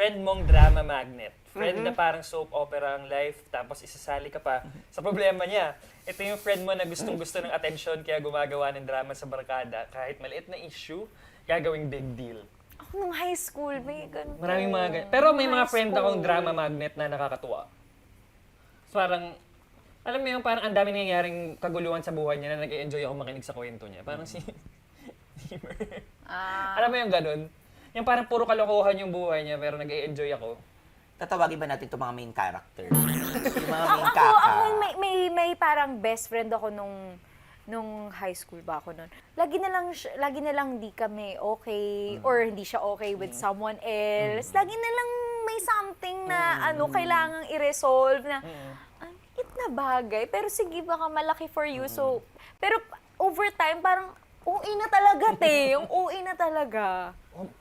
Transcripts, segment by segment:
friend mong drama magnet. Friend na parang soap opera ang life, tapos isasali ka pa sa problema niya. Ito yung friend mo na gustong-gusto ng attention, kaya gumagawa ng drama sa barkada. Kahit maliit na issue, gagawing big deal. Ako nung high school, may ganun. Maraming mga ganyan. Pero may mga High friend school. akong drama magnet na nakakatuwa. Parang, alam mo yung parang ang dami nangyayaring kaguluhan sa buhay niya na nag-enjoy ako makinig sa kwento niya. Parang si Zimmer. Alam mo yung ganun? Yung parang puro kalokohan yung buhay niya pero nag-enjoy ako. Tatawagin ba natin itong mga main character? Yung mga main Ako, kaka. may parang best friend ako nung high school ba ako noon. Lagi na lang di kami okay or hindi siya okay with someone else. Lagi na lang may something na kailangang i-resolve na ang liit na bagay pero sige baka malaki for you. So pero over time parang uuwi na talaga yung uuwi na talaga.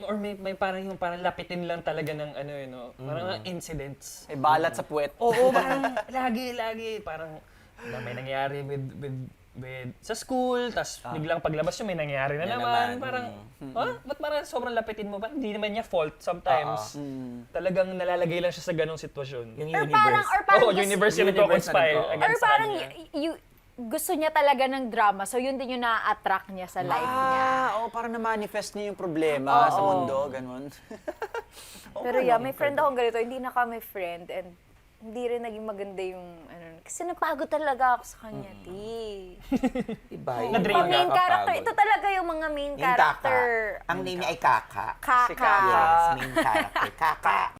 Or may parang yung parang lapitin lang talaga ng ano yun, no? Parang incidents. May balat sa puwet. Oo, parang lagi, parang may nangyari with sa school, tas biglang paglabas yun, may nangyari na Yan naman. naman. Parang, ba't parang sobrang lapitin mo ba? Hindi naman niya fault sometimes. Talagang nalalagay lang siya sa ganong sitwasyon. Yung Or universe. parang Oo, universe yung nagko-conspire Oo. against or sa parang kanya. gusto niya talaga ng drama. So yun din yung na-attract niya sa life niya. Parang na-manifest niya yung problema sa mundo, ganun. Pero yeah, may friend akong ganito, hindi na kami friend and hindi rin naging maganda yung kasi napagod talaga ako sa kanya, ti. Iba Pag yun. Na-drain main Nakakapagod. character, ito talaga yung mga main Yung character. Kaka. Ang name niya ay Kaka. Kaka. Si Kaka. Yes, main character. Kaka.